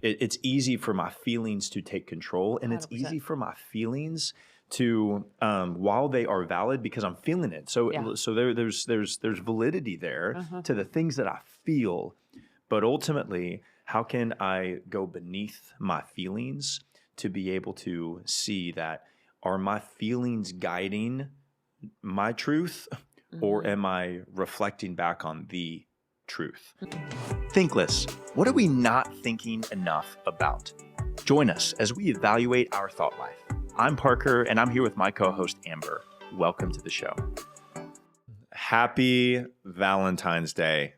it's easy for my feelings to take control, and it's 100%. easy for my feelings to while they are valid because I'm feeling it. So there's validity there to the things that I feel, but ultimately, how can I go beneath my feelings to be able to see that are my feelings guiding my truth, or am I reflecting back on the truth? Thinkless. What are we not thinking enough about? Join us as we evaluate our thought life. I'm Parker, and I'm here with my co-host, Amber. Welcome to the show. Happy Valentine's Day.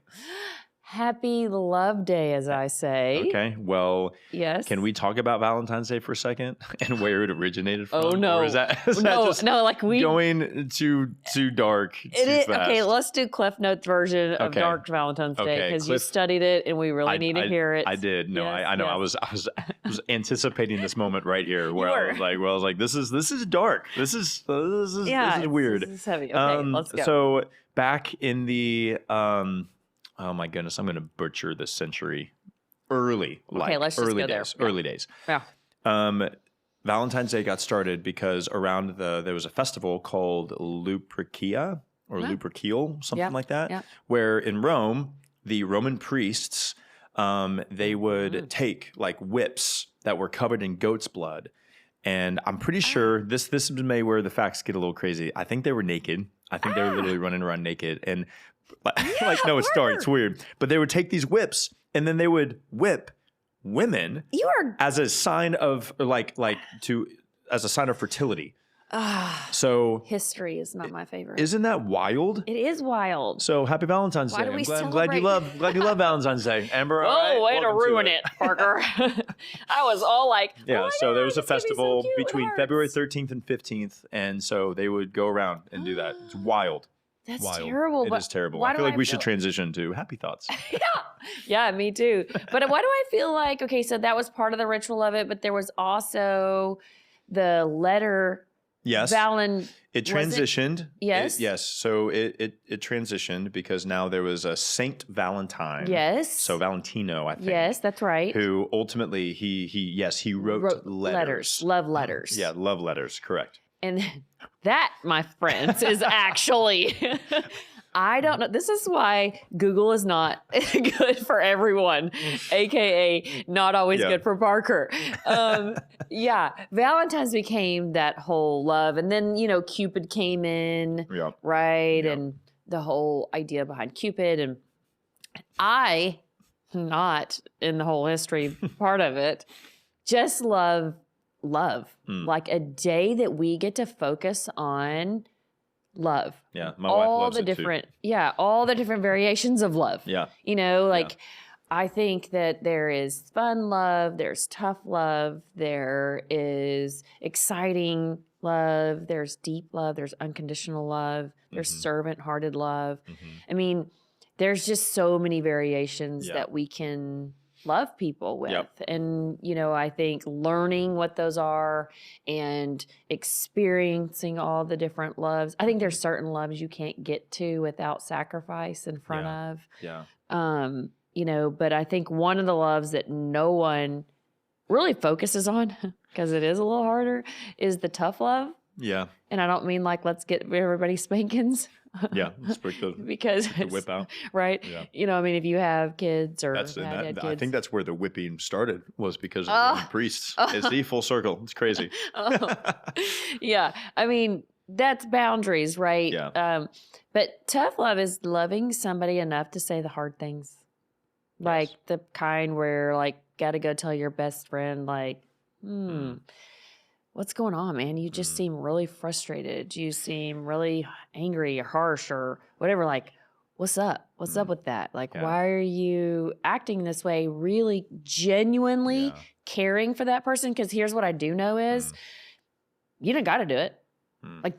Happy Love Day, as I say. Okay, well, yes. Can we talk about Valentine's Day for a second and where it originated from? Oh, no. Or is that just like we going too dark too fast? Okay, let's do Cliff Notes version of Dark Valentine's Day, because you studied it and we really need to hear it. I did. No, yes, I know. Yes. I was anticipating this moment right here where I was like, this is dark. This is weird. This is heavy. Okay, let's go. So back in the oh my goodness, I'm going to butcher this century. Early days. Early days. Yeah. Valentine's Day got started because around there was a festival called Lupercia or Lupercial, something like that, where in Rome, the Roman priests, they would take like whips that were covered in goat's blood. And I'm pretty sure this may where the facts get a little crazy. I think they were naked. I think they were literally running around naked. And no, it's dark. It's weird. But they would take these whips and then they would whip women as a sign of as a sign of fertility. So history is not my favorite. Isn't that wild? It is wild. So happy Valentine's Day. I'm glad you love Valentine's Day, Amber. Way to ruin it, Parker. I was all like, so there was a festival between February 13th and 15th, and so they would go around and do that. It's wild. That's terrible. It is terrible. I feel like we should transition to happy thoughts. Yeah, me too. But why do I feel like, okay, so that was part of the ritual of it, but there was also the letter. Yes. It transitioned. Yes. Yes. So it transitioned because now there was a Saint Valentine. Yes. So Valentino, I think. Yes, that's right. Who ultimately he wrote letters. Love letters. Yeah, love letters. Correct. And that, my friends, is actually, I don't know. This is why Google is not good for everyone, AKA not always good for Parker. Valentine's became that whole love. And then, Cupid came in, right? Yeah. And the whole idea behind Cupid. And I, not in the whole history part of it, just love. Like a day that we get to focus on love. Yeah, my wife loves it too. All the different variations of love. Yeah. I think that there is fun love, there's tough love, there is exciting love, there's deep love, there's unconditional love, there's servant-hearted love. I mean, there's just so many variations that we can love people with. And, I think learning what those are and experiencing all the different loves. I think there's certain loves you can't get to without sacrifice in front of. Yeah. But I think one of the loves that no one really focuses on, because it is a little harder, is the tough love. Yeah. And I don't mean like, let's get everybody spankings. Yeah, because the whip out, right? Yeah. If you have kids or kids. I think that's where the whipping started, was because of the priests. It's the full circle. It's crazy. Yeah, that's boundaries, right? Yeah. But tough love is loving somebody enough to say the hard things, like the kind where got to go tell your best friend what's going on, man? You just seem really frustrated. You seem really angry or harsh or whatever. What's up? What's up with that? Why are you acting this way? Really genuinely caring for that person? Because here's what I do know is you don't got to do it.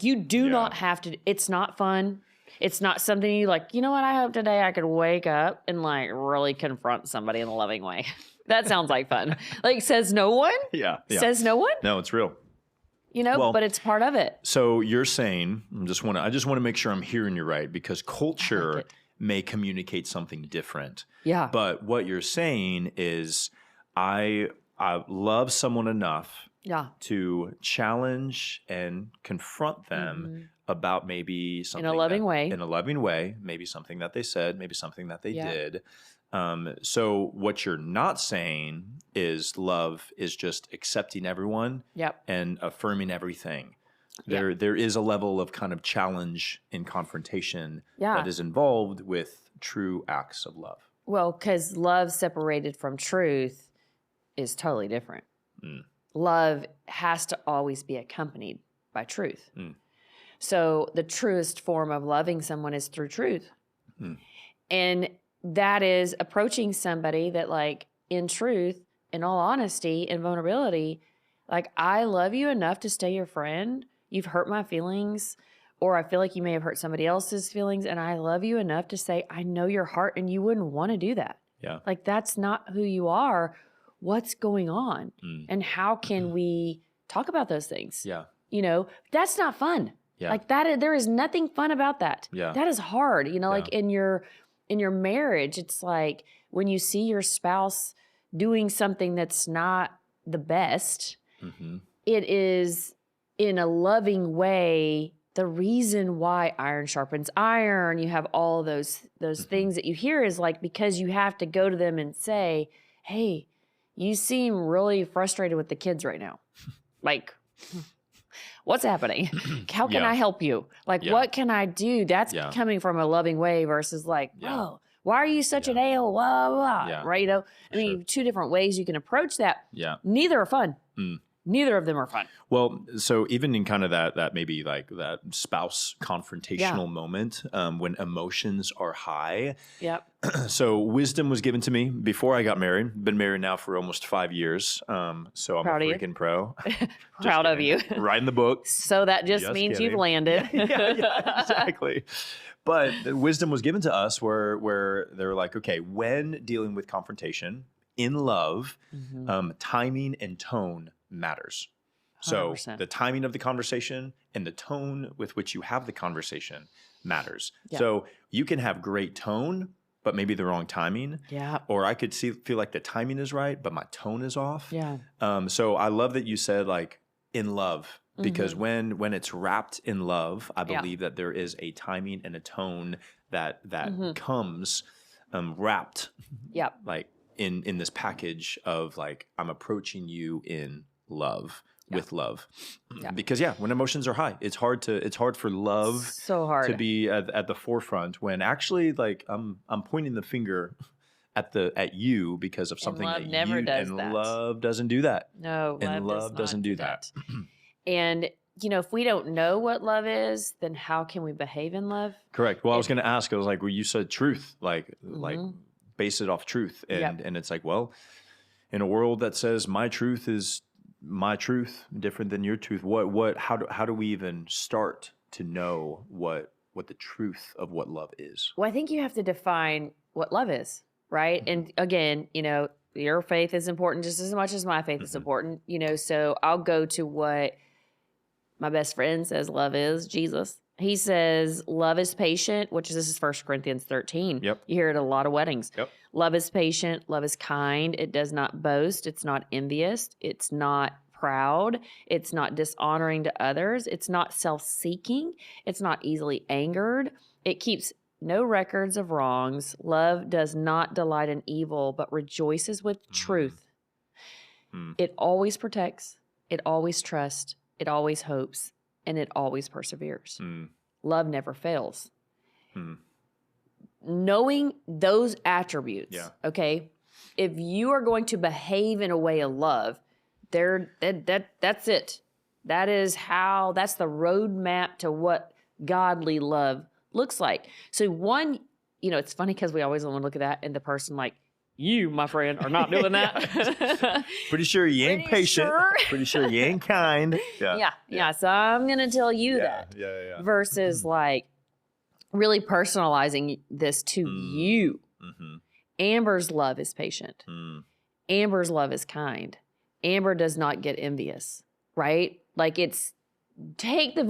You do not have to. It's not fun. It's not something you you know what? I hope today I could wake up and really confront somebody in a loving way. That sounds like fun. Says no one? Yeah. Says no one? No, it's real. But it's part of it. So you're saying, I just want to make sure I'm hearing you right, because culture may communicate something different. Yeah. But what you're saying is I love someone enough Yeah. to challenge and confront them about maybe something In a loving way. In a loving way, maybe something that they said, maybe something that they did. So what you're not saying is love is just accepting everyone and affirming everything. There is a level of kind of challenge and confrontation that is involved with true acts of love. Well, because love separated from truth is totally different. Love has to always be accompanied by truth. So the truest form of loving someone is through truth. And that is approaching somebody that, like, in truth, in all honesty and vulnerability, like, I love you enough to stay your friend. You've hurt my feelings, or I feel like you may have hurt somebody else's feelings, and I love you enough to say, I know your heart and you wouldn't want to do that. Yeah. Like, that's not who you are. What's going on? And how can we talk about those things? Yeah. You know, that's not fun. Yeah. Like that, there is nothing fun about that. Yeah. That is hard. You know, like in your marriage, it's like when you see your spouse doing something that's not the best, it is in a loving way. The reason why iron sharpens iron, you have all of those things that you hear is like, because you have to go to them and say, hey, you seem really frustrated with the kids right now. Like, what's happening? How can I help you? Like, what can I do? That's coming from a loving way versus like, whoa, why are you such an a-hole? Blah, blah, blah. Right? You know, I mean, two different ways you can approach that. Yeah. Neither are fun. Neither of them are fun. Well, so even in kind of that maybe like that spouse confrontational moment when emotions are high. Yep. So wisdom was given to me before I got married. Been married now for almost 5 years. So I'm Proud a of you. freaking pro. Proud of you. Writing the book. So that just means kidding. you've landed. yeah, exactly. But the wisdom was given to us where they're like, okay, when dealing with confrontation in love, timing and tone matters. So 100%. the timing of the conversation and the tone with which you have the conversation matters. So you can have great tone, but maybe the wrong timing. Yeah. Or I could feel like the timing is right, but my tone is off. Yeah. So I love that you said like in love, because when it's wrapped in love, I believe that there is a timing and a tone that comes wrapped like in this package of like, I'm approaching you in love. With love, because when emotions are high, it's hard for love so hard to be at the forefront when actually like I'm pointing the finger at you because of something love that never you does and that. love doesn't do that. No, and love does doesn't not do that. And you know, if we don't know what love is, then how can we behave in love? Correct. Well, I was going to ask. I was like, well, you said truth, like base it off truth, and it's like, well, in a world that says my truth is my truth, different than your truth. How do we even start to know what the truth of what love is? Well, I think you have to define what love is, right? And again, you know, your faith is important just as much as my faith is important, you know, so I'll go to what my best friend says love is, Jesus. He says love is patient, which this is 1 Corinthians 13. Yep. You hear it at a lot of weddings. Yep. Love is patient. Love is kind. It does not boast. It's not envious. It's not proud. It's not dishonoring to others. It's not self-seeking. It's not easily angered. It keeps no records of wrongs. Love does not delight in evil, but rejoices with truth. It always protects. It always trusts. It always hopes. And it always perseveres. Love never fails. Knowing those attributes, okay, if you are going to behave in a way of love, that's it. That's the roadmap to what godly love looks like. So one, you know, it's funny because we always want to look at that and the person like, you, my friend, are not doing that. Pretty sure you ain't patient. Sure? Pretty sure you ain't kind. Yeah. So I'm going to tell you that. Versus like really personalizing this to you. Amber's love is patient. Amber's love is kind. Amber does not get envious, right? Like take the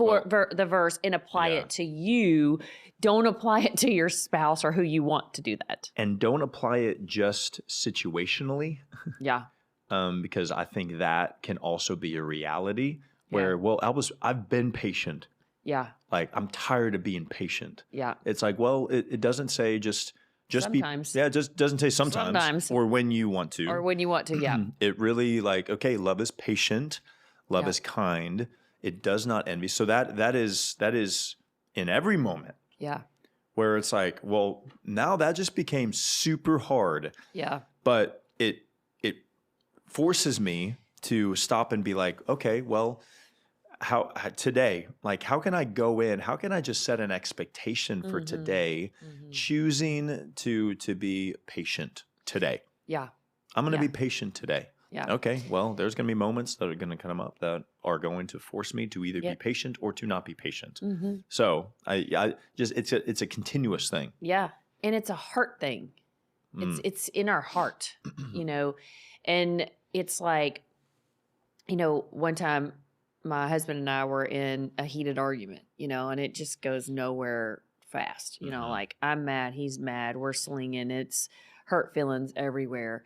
the verse and apply it to you. Don't apply it to your spouse or who you want to do that. And don't apply it just situationally. Yeah. Because I think that can also be a reality where, well, I've been patient. Yeah. Like, I'm tired of being patient. Yeah. It's like, well, it doesn't say just sometimes. it just doesn't say sometimes. Or when you want to. Or when you want to, yeah. It really, like, okay, love is patient, love is kind, it does not envy. So that is in every moment. Yeah. Where it's like, well, now that just became super hard. Yeah. But it forces me to stop and be like, okay, well, how today, like, how can I go in? How can I just set an expectation for today, choosing to be patient today? Yeah. I'm going to be patient today. Yeah. Okay. Well, there's going to be moments that are going to come up that are going to force me to either be patient or to not be patient. So I just, it's a continuous thing. Yeah. And it's a heart thing. It's in our heart, and it's like, one time my husband and I were in a heated argument, and it just goes nowhere fast. Like, I'm mad, he's mad, we're slinging, it's hurt feelings everywhere.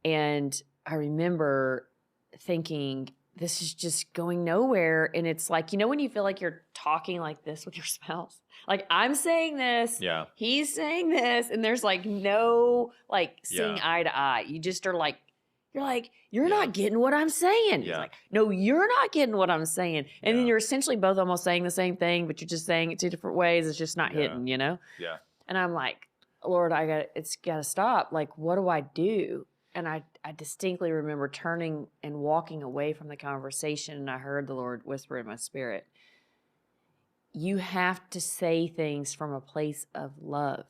And I remember thinking, this is just going nowhere. And it's like, when you feel like you're talking like this with your spouse, like, I'm saying this, he's saying this, and there's like no like seeing eye to eye. You just are like, you're not getting what I'm saying. He's like, no, you're not getting what I'm saying. And then you're essentially both almost saying the same thing, but you're just saying it two different ways. It's just not hitting, Yeah. And I'm like, Lord, it's got to stop. Like, what do I do? And I distinctly remember turning and walking away from the conversation, and I heard the Lord whisper in my spirit, you have to say things from a place of love,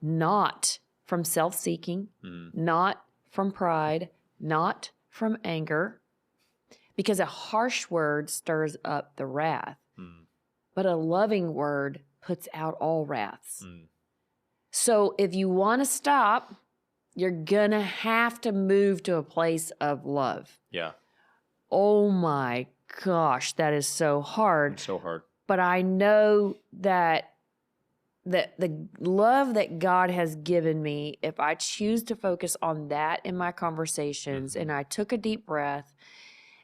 not from self-seeking, not from pride, not from anger, because a harsh word stirs up the wrath, but a loving word puts out all wraths. So if you want to stop, you're going to have to move to a place of love. Yeah. Oh my gosh, that is so hard. It's so hard. But I know that the love that God has given me, if I choose to focus on that in my conversations, and I took a deep breath,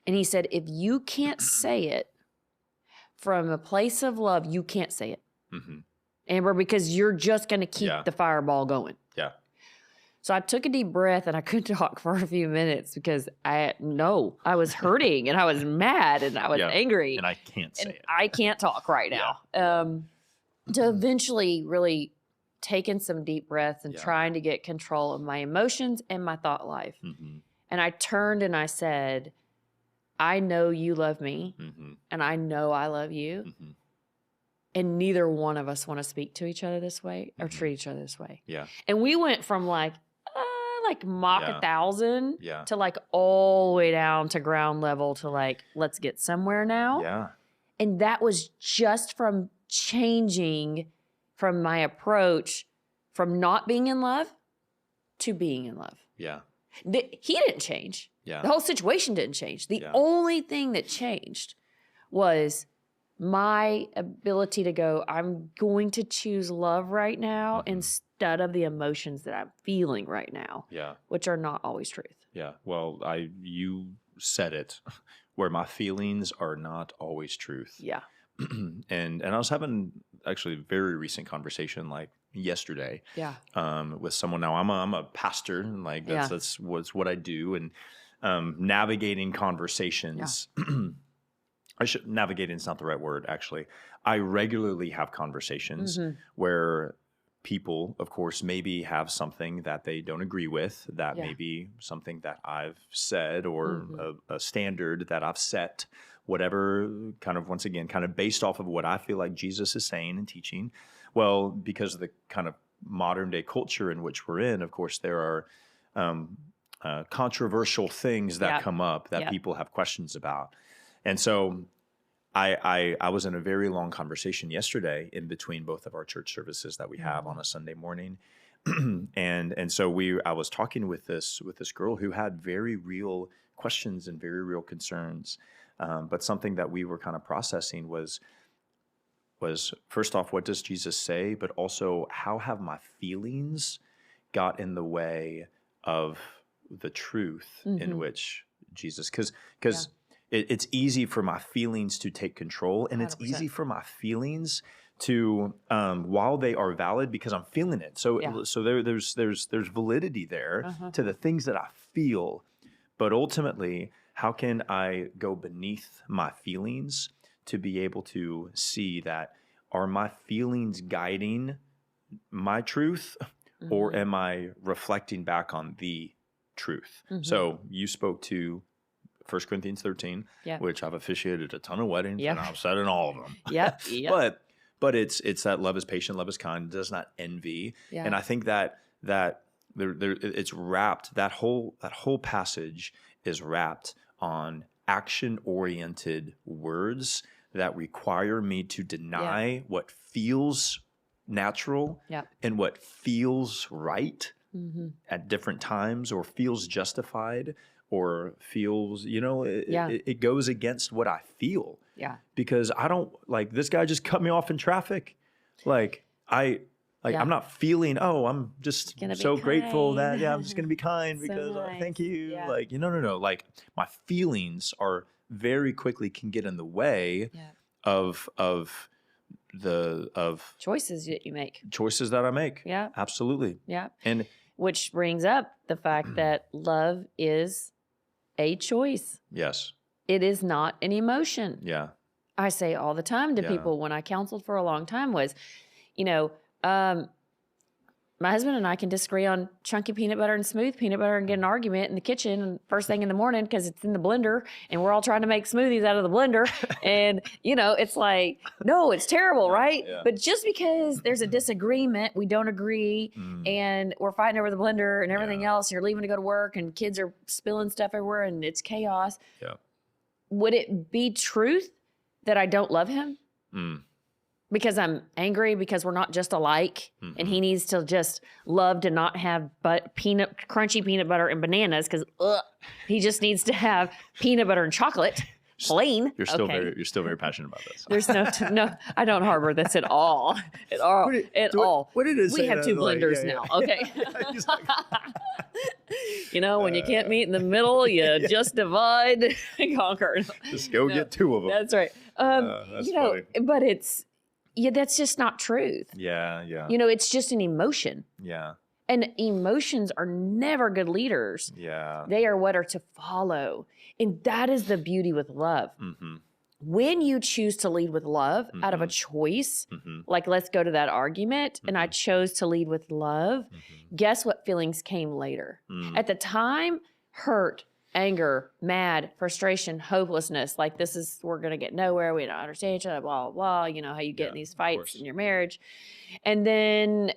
and he said, if you can't say it from a place of love, you can't say it. Amber, because you're just going to keep the fireball going. Yeah. So I took a deep breath, and I couldn't talk for a few minutes because I was hurting, and I was mad, and I was angry. And I can't say it. I can't talk right now. To eventually really taking some deep breaths and trying to get control of my emotions and my thought life. And I turned and I said, I know you love me, and I know I love you. And neither one of us want to speak to each other this way or treat each other this way. Yeah. And we went from like Mach 1,000 to like all the way down to ground level to like, let's get somewhere now. Yeah. And that was just from changing from my approach from not being in love to being in love. Yeah. He didn't change. Yeah. The whole situation didn't change. The only thing that changed was my ability to go, I'm going to choose love right now instead of the emotions that I'm feeling right now, which are not always truth. Yeah. Well, you said it, where my feelings are not always truth. Yeah. And I was having actually a very recent conversation like yesterday. Yeah. With someone. Now I'm a pastor, and like that's what I do, and navigating conversations. Yeah. Navigating is not the right word, actually. I regularly have conversations where people, of course, maybe have something that they don't agree with, that may be something that I've said or a standard that I've set, whatever, kind of, once again, kind of based off of what I feel like Jesus is saying and teaching. Well, because of the kind of modern day culture in which we're in, of course, there are controversial things that come up that people have questions about. And so I was in a very long conversation yesterday in between both of our church services that we have on a Sunday morning. and so I was talking with this girl who had very real questions and very real concerns But something that we were kind of processing was first off, what does Jesus say? But also, how have my feelings got in the way of the truth in which Jesus, because it's easy for my feelings to take control, and it's 100%. easy for my feelings to, while they are valid, because I'm feeling it. So there's validity there to the things that I feel, but ultimately, how can I go beneath my feelings to be able to see that, are my feelings guiding my truth, or am I reflecting back on the truth? So you spoke to 1 Corinthians 13, which I've officiated a ton of weddings, and I've said in all of them. But it's that love is patient, love is kind, does not envy. And I think that it's wrapped, that whole passage is wrapped on action-oriented words that require me to deny what feels natural and what feels right at different times, or feels justified, or feels, it goes against what I feel. Because I don't, like, this guy just cut me off in traffic. I'm not feeling, I'm just so grateful that, I'm just going to be kind because thank you. No. Like, my feelings are very quickly can get in the way of choices that you make. Choices that I make. Yeah. Absolutely. Yeah. And which brings up the fact that love is a choice. Yes. It is not an emotion. Yeah. I say all the time to people when I counseled for a long time was, my husband and I can disagree on chunky peanut butter and smooth peanut butter and get an argument in the kitchen first thing in the morning because it's in the blender and we're all trying to make smoothies out of the blender. And, it's like, no, it's terrible, right? Yeah. But just because there's a disagreement, we don't agree, and we're fighting over the blender and everything else, and you're leaving to go to work and kids are spilling stuff everywhere and it's chaos. Yeah. Would it be truth that I don't love him? Because I'm angry because we're not just alike, and he needs to just love to not have crunchy peanut butter and bananas because he just needs to have peanut butter and chocolate plain. You're still very passionate about this. There's no, I don't harbor this at all. At all. What did it say? We have two blenders now. Okay. When you can't meet in the middle, you just divide and conquer. Just go get two of them. That's right. That's funny. But it's, that's just not truth. Yeah. It's just an emotion. Yeah. And emotions are never good leaders. Yeah. They are what are to follow. And that is the beauty with love. When you choose to lead with love out of a choice, like let's go to that argument, and I chose to lead with love, guess what feelings came later? At the time, hurt, anger, mad, frustration, hopelessness, like we're going to get nowhere, we don't understand each other, blah, blah, blah, how you get in these fights in your marriage. And then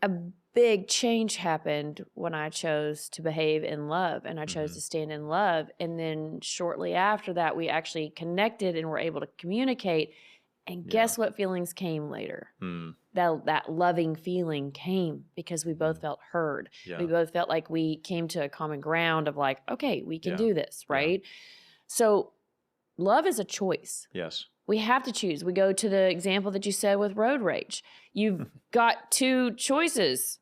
a big change happened when I chose to behave in love, and I chose to stand in love. And then shortly after that, we actually connected and were able to communicate. And guess what feelings came later? That loving feeling came because we both felt heard. Yeah. We both felt like we came to a common ground of like, okay, we can do this, right? Yeah. So love is a choice. Yes. We have to choose. We go to the example that you said with road rage. You've got two choices.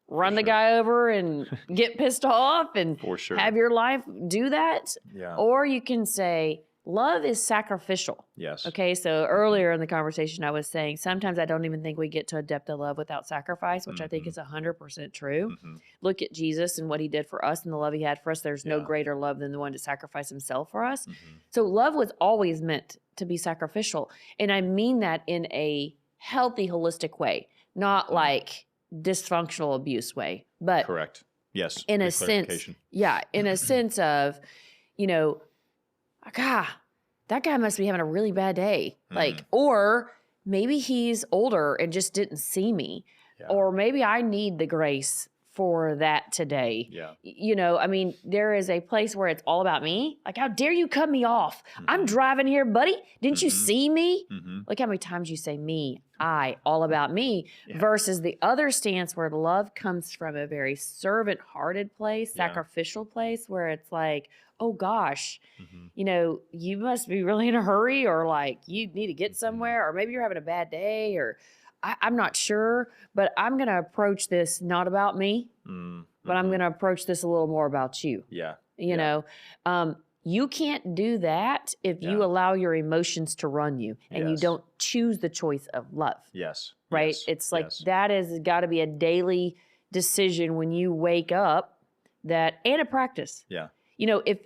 Run the guy over and get pissed off and have your life do that. Yeah. Or you can say, love is sacrificial. Yes. Okay, so earlier in the conversation, I was saying sometimes I don't even think we get to a depth of love without sacrifice, which I think is 100% true. Look at Jesus and what he did for us and the love he had for us. There's no greater love than the one to sacrifice himself for us. So love was always meant to be sacrificial. And I mean that in a healthy, holistic way, not like dysfunctional abuse way, but correct. Yes. In a sense, in a sense of, God, that guy must be having a really bad day. Or maybe he's older and just didn't see me. Yeah. Or maybe I need the grace for that today. Yeah. You know, I mean, there is a place where it's all about me. Like, how dare you cut me off? I'm driving here, buddy. Didn't you see me? Look how many times you say me, I, all about me, versus the other stance where love comes from a very servant-hearted place, sacrificial place, where it's like, oh gosh, you know, you must be really in a hurry, or like you need to get somewhere, or maybe you're having a bad day, or I'm not sure, but I'm going to approach this not about me, but I'm going to approach this a little more about you. Yeah. You know, you can't do that if you allow your emotions to run you and you don't choose the choice of love. Yes. Right? Yes. It's like that is got to be a daily decision when you wake up, that, and a practice. Yeah. You know, if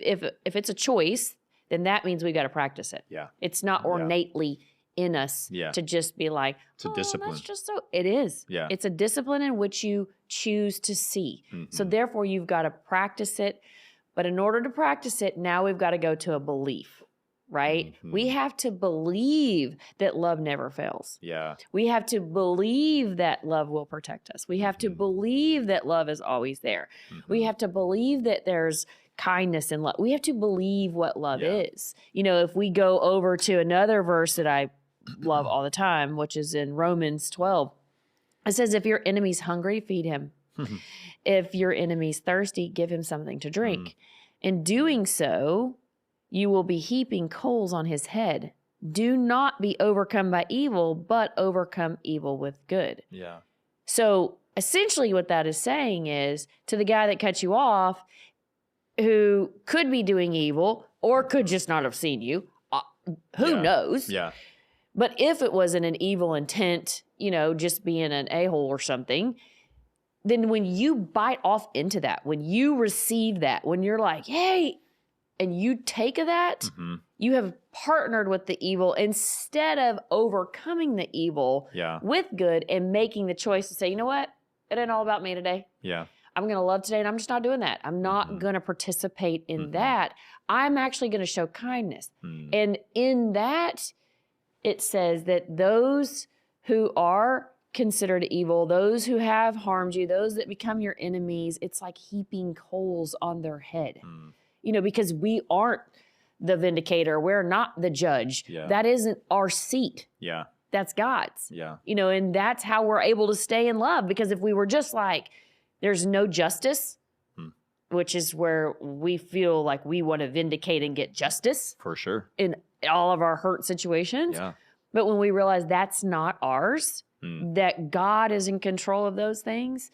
it's a choice, then that means we got to practice it. Yeah. It's not ornately in us to just be like, it's a discipline. That's just so, it is. Yeah. It's a discipline in which you choose to see. So therefore you've got to practice it. But in order to practice it, now we've got to go to a belief, right? We have to believe that love never fails. Yeah. We have to believe that love will protect us. We have to believe that love is always there. We have to believe that there's kindness in love. We have to believe what love is. You know, if we go over to another verse that I love all the time, which is in Romans 12, it says, if your enemy's hungry, feed him. If your enemy's thirsty, give him something to drink. In doing so, you will be heaping coals on his head. Do not be overcome by evil, but overcome evil with good. Yeah. So essentially what that is saying is, to the guy that cut you off, who could be doing evil or could just not have seen you, who knows? Yeah. But if it was in an evil intent, you know, just being an a-hole or something, then when you bite off into that, when you receive that, when you're like, hey, and you take that, you have partnered with the evil instead of overcoming the evil with good and making the choice to say, you know what? It ain't all about me today. Yeah. I'm going to love today, and I'm just not doing that. I'm not going to participate in that. I'm actually going to show kindness. And in that, it says that those who are considered evil, those who have harmed you, those that become your enemies, it's like heaping coals on their head. You know, because we aren't the vindicator. We're not the judge. That isn't our seat. Yeah. That's God's. Yeah. You know, and that's how we're able to stay in love. Because if we were just like, there's no justice, which is where we feel like we want to vindicate and get justice. For sure. In all of our hurt situations. Yeah. But when we realize that's not ours, that God is in control of those things,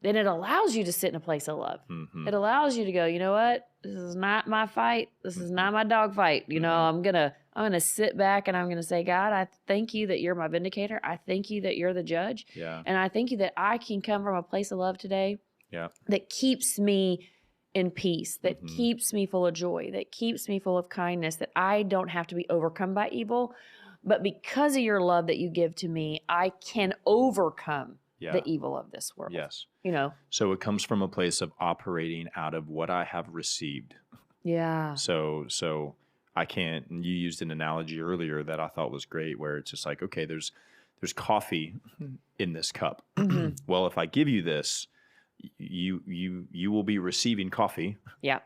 then it allows you to sit in a place of love. It allows you to go, you know what? This is not my fight. This is not my dog fight. You know, I'm gonna sit back and I'm gonna say, God, I thank you that you're my vindicator. I thank you that you're the judge. And I thank you that I can come from a place of love today that keeps me in peace, that keeps me full of joy, that keeps me full of kindness, that I don't have to be overcome by evil. But because of your love that you give to me, I can overcome the evil of this world. Yes. You know? So it comes from a place of operating out of what I have received. Yeah. So I can't, and you used an analogy earlier that I thought was great, where it's just like, okay, there's coffee in this cup. Well, if I give you this, you will be receiving coffee,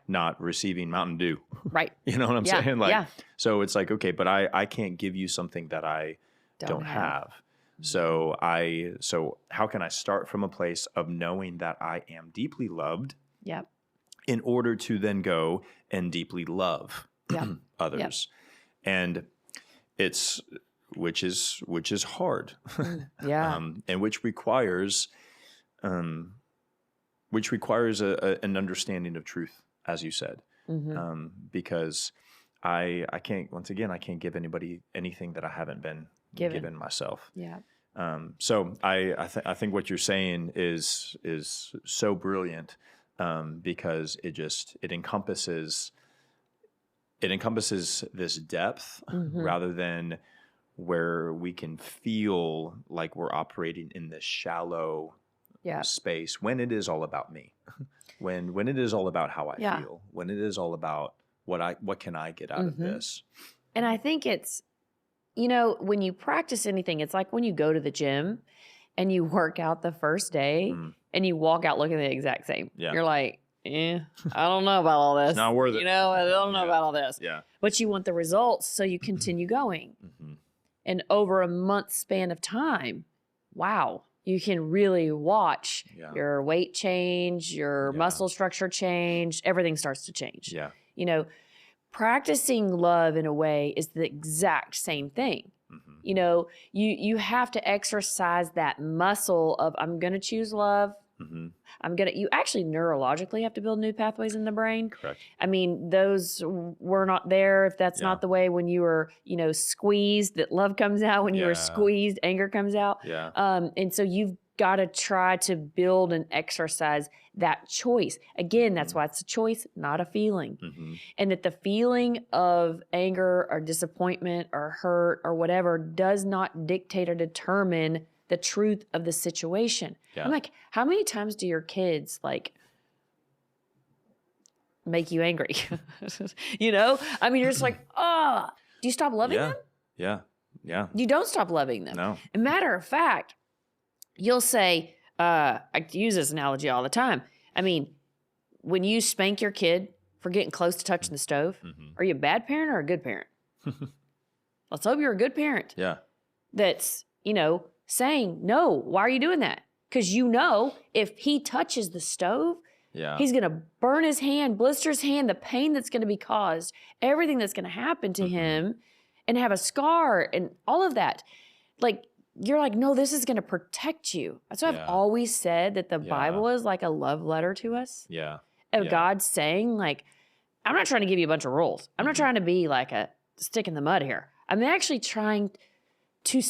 not receiving Mountain Dew. Right. You know what I'm saying? Like, so it's like, okay, but I can't give you something that I don't have. So how can I start from a place of knowing that I am deeply loved? In order to then go and deeply love others. And it's which is hard. And which requires an understanding of truth, as you said, because I can't give anybody anything that I haven't been given myself. So I think what you're saying is so brilliant, because it encompasses this depth rather than where we can feel like we're operating in this shallow space when it is all about me, when it is all about how I feel, when it is all about what can I get out of this. And I think it's, you know, when you practice anything, it's like when you go to the gym and you work out the first day and you walk out looking the exact same. Yeah. You're like, I don't know about all this. It's not worth it. You know, I don't know about all this. Yeah. But you want the results, so you continue going. Mm-hmm. And over a month span of time, wow, you can really watch your weight change, your muscle structure change, everything starts to change. Yeah. You know, practicing love in a way is the exact same thing. Mm-hmm. You know, you have to exercise that muscle of, I'm going to choose love. Mm-hmm. You actually neurologically have to build new pathways in the brain. Correct. I mean, those were not there if that's not the way when you were, squeezed, that love comes out. When you were squeezed, anger comes out. Yeah. And so you've got to try to build and exercise that choice. Again, that's why it's a choice, not a feeling. Mm-hmm. And that the feeling of anger or disappointment or hurt or whatever does not dictate or determine the truth of the situation. Yeah. I'm like, how many times do your kids make you angry? I mean, you're just like, do you stop loving them? Yeah. Yeah. You don't stop loving them. No. As a matter of fact, you'll say, I use this analogy all the time. I mean, when you spank your kid for getting close to touching the stove, are you a bad parent or a good parent? Let's hope you're a good parent. Yeah. That's, saying, no, why are you doing that? Because if he touches the stove, he's going to burn his hand, blister his hand, the pain that's going to be caused, everything that's going to happen to him, and have a scar and all of that. You're like, no, this is going to protect you. That's why I've always said that the Bible is like a love letter to us. Yeah. Of God saying, I'm not trying to give you a bunch of rules. I'm not trying to be like a stick in the mud here. I'm actually trying to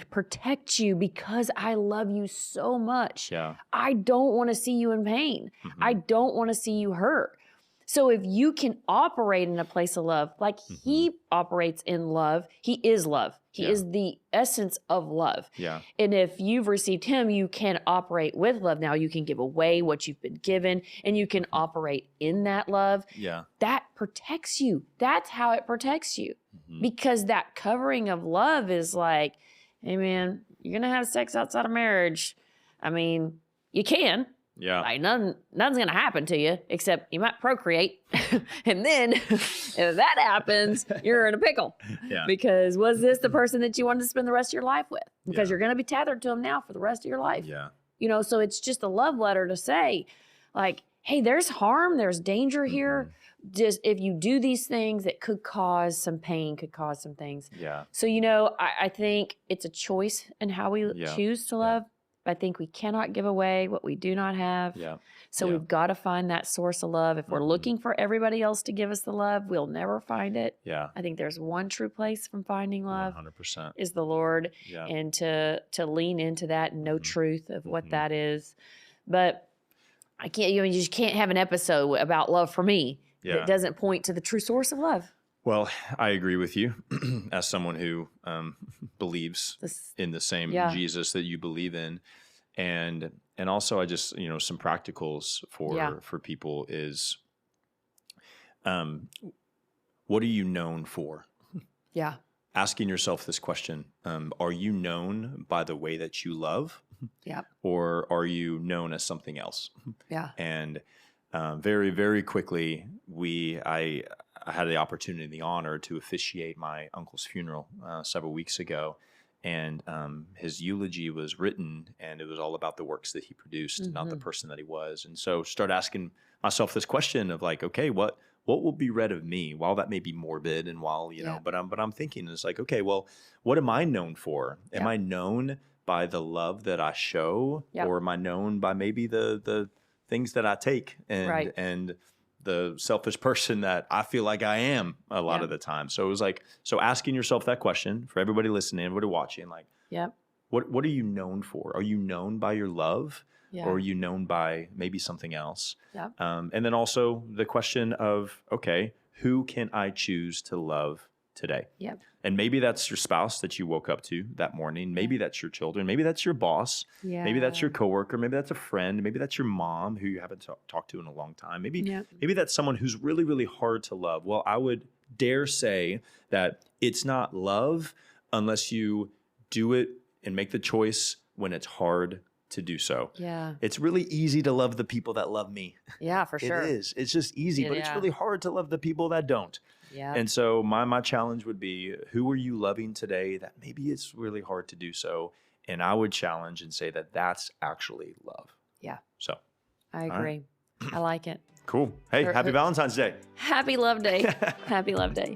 protect you because I love you so much. Yeah. I don't want to see you in pain. I don't want to see you hurt. So if you can operate in a place of love, like he operates in love, he is love. He is the essence of love. Yeah. And if you've received him, you can operate with love. Now you can give away what you've been given and you can operate in that love. Yeah. That protects you. That's how it protects you. Because that covering of love is like, hey man, you're going to have sex outside of marriage. I mean, you can. Yeah. Nothing's going to happen to you except you might procreate. And then if that happens, you're in a pickle. Yeah. Because was this the person that you wanted to spend the rest of your life with? Because you're going to be tethered to him now for the rest of your life. Yeah. So it's just a love letter to say, hey, there's harm, there's danger here. Just if you do these things that could cause some pain, could cause some things. Yeah. So, I think it's a choice in how we choose to love. I think we cannot give away what we do not have. Yeah. So we've got to find that source of love. If we're looking for everybody else to give us the love, we'll never find it. Yeah. I think there's one true place from finding love 100%. is the Lord. Yeah. And to lean into that and know truth of what that is. But I can't, you just can't have an episode about love for me that doesn't point to the true source of love. Well, I agree with you as someone who believes in the same Jesus that you believe in. And also I just, some practicals for people is, what are you known for? Yeah. Asking yourself this question, are you known by the way that you love? Yeah. Or are you known as something else? Yeah. And very, very quickly, I had the opportunity and the honor to officiate my uncle's funeral several weeks ago. And his eulogy was written, and it was all about the works that he produced, not the person that he was. And so start asking myself this question of okay, what will be read of me? While that may be morbid and while, but I'm thinking it's okay, well, what am I known for? Am I known by the love that I show? Or am I known by maybe the things that I take and the selfish person that I feel like I am a lot of the time. So it was so asking yourself that question for everybody listening, everybody watching, what are you known for? Are you known by your love? Or are you known by maybe something else? And then also the question of, okay, who can I choose to love today? And maybe that's your spouse that you woke up to that morning. Maybe that's your children. Maybe that's your boss. Maybe that's your coworker. Maybe that's a friend. Maybe that's your mom who you haven't talked to in a long time. Maybe that's someone who's really, really hard to love. Well, I would dare say that it's not love unless you do it and make the choice when it's hard to do so. Yeah. It's really easy to love the people that love me. Yeah, for sure. It is. It's just easy, but it's really hard to love the people that don't. Yeah. And so my challenge would be, who are you loving today that maybe it's really hard to do so? And I would challenge and say that that's actually love. Yeah. So I agree. I like it. cool. Hey, happy Valentine's Day. Happy Love Day. Happy Love Day.